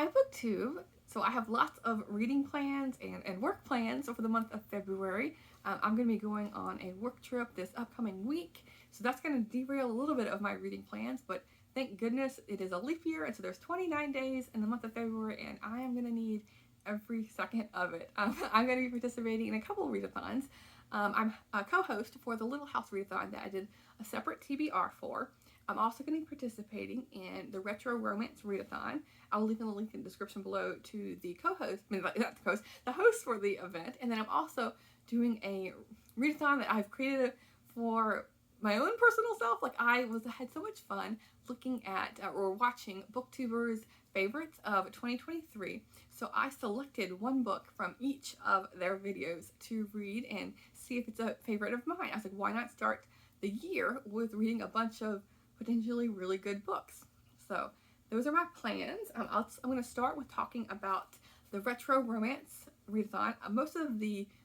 Hi BookTube. So I have lots of reading plans and work plans for the month of February. I'm going to be going on a work trip this upcoming week, so that's going to derail a little bit of my reading plans, but thank goodness it is a leap year, and so there's 29 days in the month of February, and I am going to need every second of it. I'm going to be participating in a couple of readathons. I'm a co-host for the Little House Readathon that I did a separate TBR for. I'm also going to be participating in the Retro Romance Readathon. I'll leave a link in the description below to the co-host, I mean, not the co-host, the host for the event. And then I'm also doing a readathon that I've created for my own personal self. Like I had so much fun looking at or watching BookTubers' favorites of 2023. So I selected one book from each of their videos to read and see if it's a favorite of mine. I was like, why not start the year with reading a bunch of potentially really good books? So those are my plans. I'm going to start with talking about the Retro Romance Readathon. Most of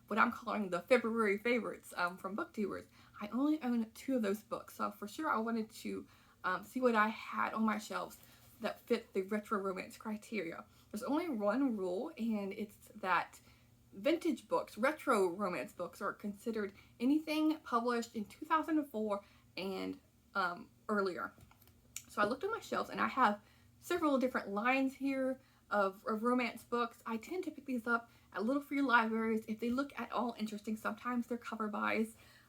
what I'm calling the February favorites from BookTubers, I only own 2 of those books. So for sure I wanted to see what I had on my shelves that fit the retro romance criteria. There's only one rule, and it's that vintage books, retro romance books, are considered anything published in 2004 and earlier. So I looked on my shelves, and I have several different lines here of romance books. I tend to pick these up at little free libraries if they look at all interesting. Sometimes they're cover buys.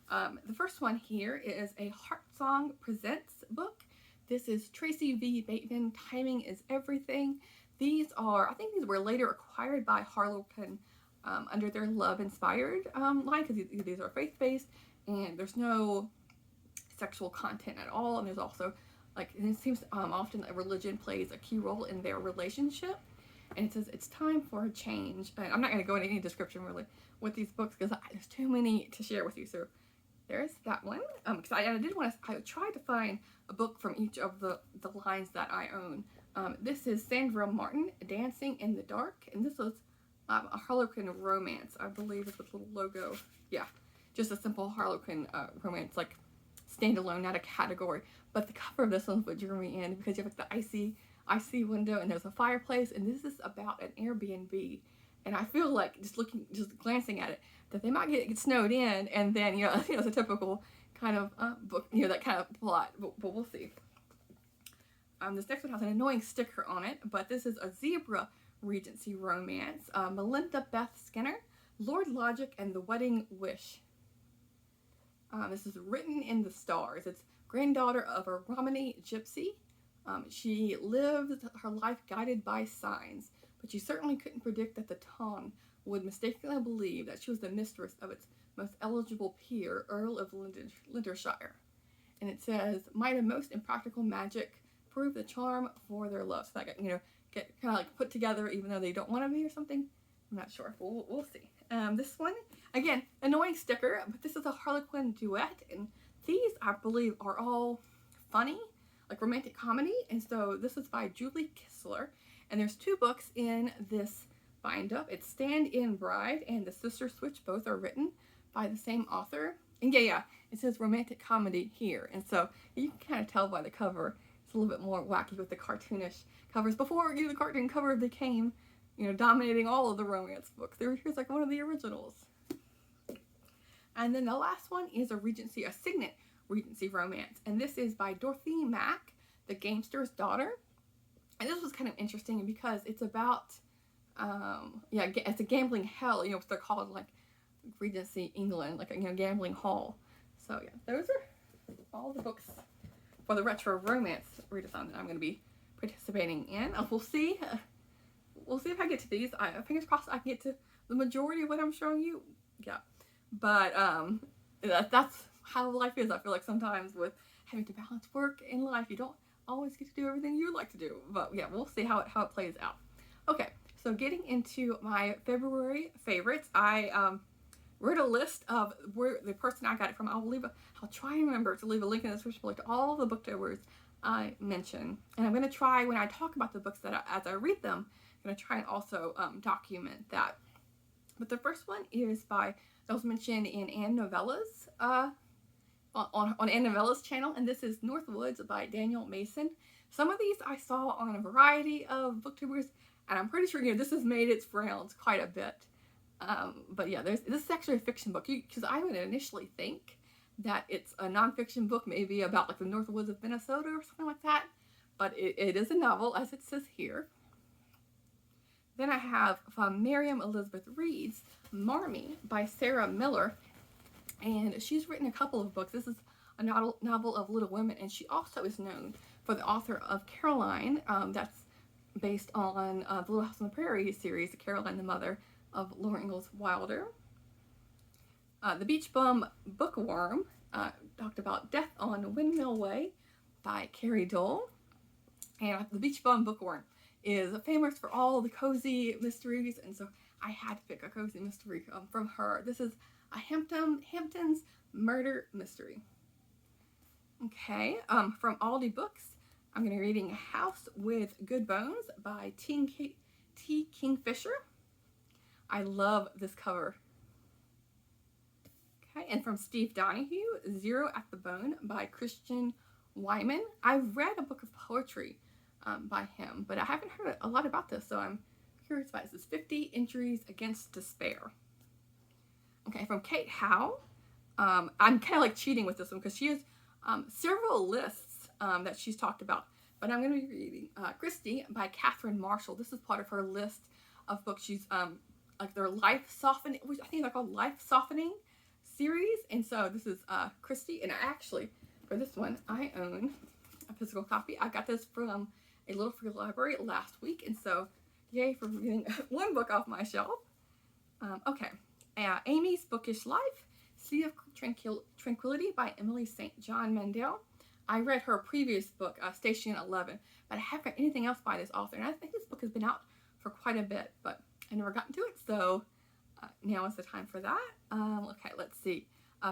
The first one here is a Heart Song Presents book. This is Tracy V. Bateman, Timing is Everything. I think these were later acquired by Harlequin under their Love Inspired line, because these are faith-based, and there's no sexual content at all, and there's also, like, it seems often that religion plays a key role in their relationship, and it says it's time for a change. And I'm not going to go into any description really with these books because there's too many to share with you. So there's that one. Because I tried to find a book from each of the lines that I own. This is Sandra Martin, Dancing in the Dark, and this was a Harlequin romance, I believe, with a little logo. Yeah, just a simple Harlequin romance, like standalone, not a category. But the cover of this one would drew me in because you have like the icy window, and there's a fireplace, and this is about an Airbnb. And I feel like just glancing at it, that they might get snowed in, and then it's a typical kind of book, that kind of plot. But we'll see. This next one has an annoying sticker on it, but this is a Zebra Regency romance. Melinda Beth Skinner, Lord Logic and the Wedding Wish. This is written in the stars. It's granddaughter of a Romany gypsy. She lived her life guided by signs, but she certainly couldn't predict that the town would mistakenly believe that she was the mistress of its most eligible peer, Earl of Lincolnshire. And it says, might a most impractical magic prove the charm for their love. So that get kind of like put together even though they don't want to be or something. I'm not sure. We'll see. This one, again, annoying sticker, but this is a Harlequin duet, and these, I believe, are all funny, like romantic comedy. And so this is by Julie Kistler, and there's 2 books in this bind up. It's Stand In Bride and The Sister Switch. Both are written by the same author. And yeah, it says romantic comedy here, and so you can kind of tell by the cover. It's a little bit more wacky with the cartoonish covers. Before the cartoon cover became, dominating all of the romance books. Here's like one of the originals. And then the last one is a Signet Regency romance, and this is by Dorothy Mack, The Gamester's Daughter. And this was kind of interesting because it's about, it's a gambling hell. They're called like Regency England, like gambling hall. So yeah, those are all the books for the Retro Romance Readathon that I'm going to be participating in. We'll see. We'll see if I get to these. Fingers crossed I can get to the majority of what I'm showing you. Yeah, but that's how life is. I feel like sometimes with having to balance work and life, you don't always get to do everything you'd like to do. But yeah, we'll see how it plays out. Okay, so getting into my February favorites, I wrote a list of where the person I got it from. I'll try and remember to leave a link in the description below to all the booktubers I mention. And I'm going to try, when I talk about the books as I read them, I'm going to try and also document that. But the first one is that was mentioned in Ann Novella's, on Ann Novella's channel, and this is North Woods by Daniel Mason. Some of these I saw on a variety of booktubers and I'm pretty sure, this has made its rounds quite a bit. But yeah, this is actually a fiction book, because I would initially think that it's a nonfiction book, maybe about like the North Woods of Minnesota or something like that. But it is a novel, as it says here. Then I have from Miriam Elizabeth Reed's Marmee by Sarah Miller. And she's written a couple of books. This is a novel of Little Women, and she also is known for the author of Caroline, that's based on the Little House on the Prairie series, Caroline the mother of Laura Ingalls Wilder. The Beach Bum Bookworm talked about Death on Windmill Way by Carrie Dole. And the Beach Bum Bookworm is famous for all the cozy mysteries, and so I had to pick a cozy mystery from her. This is a Hampton's murder mystery. Okay, from Aldi Books, I'm going to be reading House with Good Bones by T. Kingfisher. I love this cover. Okay, and from Steve Donahue, Zero at the Bone by Christian Wyman. I've read a book of poetry by him, but I haven't heard a lot about this, so I'm curious about it. This is 50 Entries Against Despair. Okay, from Kate Howe. I'm kind of like cheating with this one because she has several lists that she's talked about, but I'm going to be reading Christie by Catherine Marshall. This is part of her list of books. She's like their life softening, which I think they're called life softening series, and so this is Christie, and I actually, for this one, I own a physical copy. I got this from a little free library last week, and so yay for getting one book off my shelf. Okay, Amy's Bookish Life, Sea of Tranquility by Emily St. John Mandel. I read her previous book, Station 11, but I haven't read anything else by this author, and I think this book has been out for quite a bit, but I never gotten to it, so now is the time for that. Okay, let's see.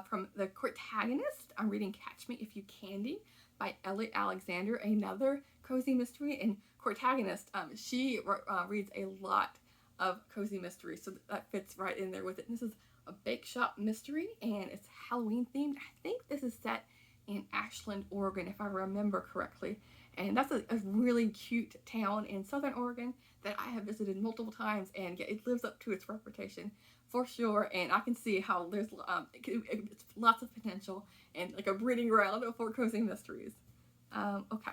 From The Courtagonist, I'm reading Catch Me If You Candy by Ellie Alexander, another cozy mystery. And Courtagonist, she reads a lot of cozy mysteries, so that fits right in there with it. This is a bake shop mystery, and it's Halloween themed. I think this is set in Ashland, Oregon, if I remember correctly. And that's a really cute town in Southern Oregon that I have visited multiple times, and it lives up to its reputation for sure. And I can see how there's it's lots of potential and like a breeding ground for cozy mysteries. Okay.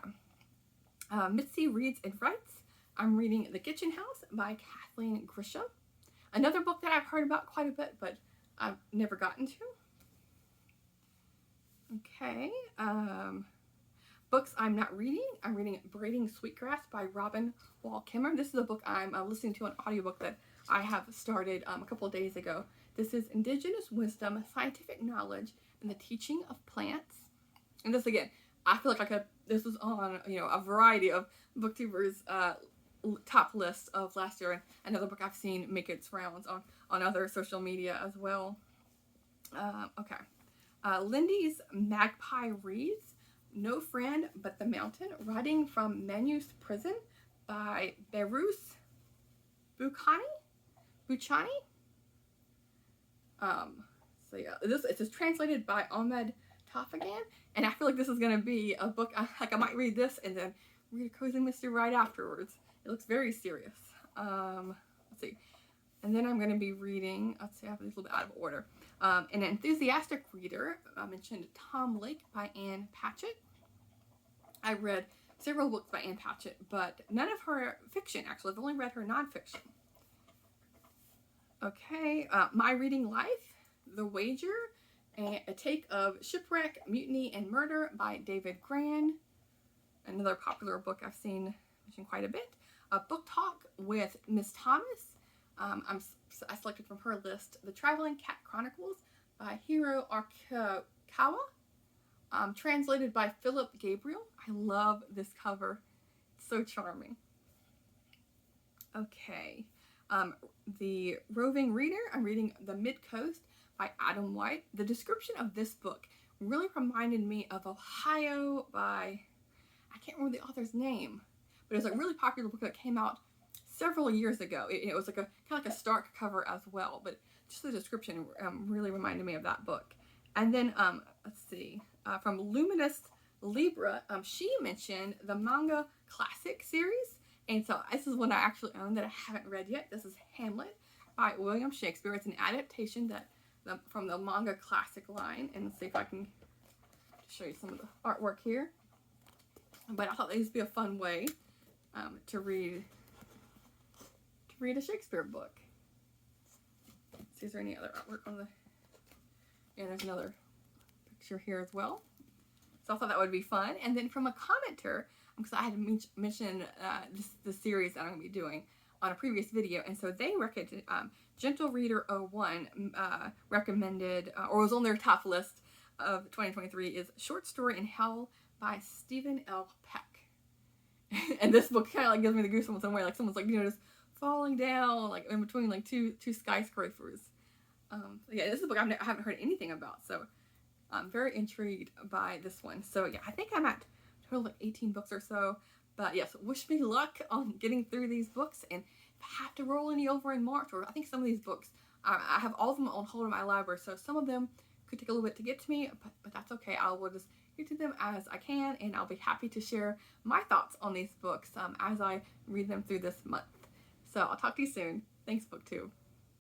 Mitzi Reads and Writes. I'm reading The Kitchen House by Kathleen Grisham. Another book that I've heard about quite a bit, but I've never gotten to. Okay. Books I'm not reading. I'm reading Braiding Sweetgrass by Robin Wall Kimmer. This is a book I'm listening to, an audiobook that I have started a couple of days ago. This is Indigenous Wisdom, Scientific Knowledge, and the Teaching of Plants. And this, again, I feel like this was on, a variety of booktubers' top lists of last year, and another book I've seen make its rounds on other social media as well. Okay. Lindy's Magpie Reads No Friend But the Mountain, Writing from Manus Prison by Behrooz Buchani. So yeah, it is translated by Ahmed Tafagan, and I feel like this is going to be a book, I might read this and then read a cozy mystery right afterwards. It looks very serious. Let's see. And then I'm going to be reading, let's see, I have a little bit out of order. An Enthusiastic Reader, I mentioned Tom Lake by Ann Patchett. I read several books by Ann Patchett, but none of her fiction, actually. I've only read her nonfiction. Okay, My Reading Life, The Wager, A Take of Shipwreck, Mutiny, and Murder by David Gran. Another popular book I've seen mentioned quite a bit. Book Talk with Miss Thomas. I selected from her list The Traveling Cat Chronicles by Hiro Arakawa. Translated by Philip Gabriel. I love this cover. It's so charming. Okay. The Roving Reader. I'm reading The Mid-Coast by Adam White. The description of this book really reminded me of Ohio by, I can't remember the author's name, but it was a really popular book that came out several years ago. It was like kind of like a stark cover as well, but just the description really reminded me of that book. And then, let's see, from Luminous Libra, she mentioned the Manga Classic series, And so this is one I actually own that I haven't read yet. This is Hamlet by William Shakespeare. It's an adaptation from the manga classic line. And let's see if I can show you some of the artwork here. But I thought this would be a fun way to read a Shakespeare book. Let's see, is there any other artwork on the... And there's another picture here as well. So I thought that would be fun. And then from a commenter, because I had mentioned the series that I'm going to be doing on a previous video, and so they recommended, Gentle Reader 01 recommended, or was on their top list of 2023, is Short Story in Hell by Stephen L. Peck. And this book kind of like gives me the goosebumps in some way, like someone's like, just falling down like in between like two skyscrapers. Yeah, this is a book I haven't heard anything about, so I'm very intrigued by this one. So yeah, I think I'm at a total of 18 books or so. But yes, wish me luck on getting through these books. And if I have to roll any over in March, or I think some of these books, I have all of them on hold in my library, so some of them could take a little bit to get to me, but that's okay. I will just get to them as I can, and I'll be happy to share my thoughts on these books as I read them through this month. So I'll talk to you soon. Thanks, BookTube.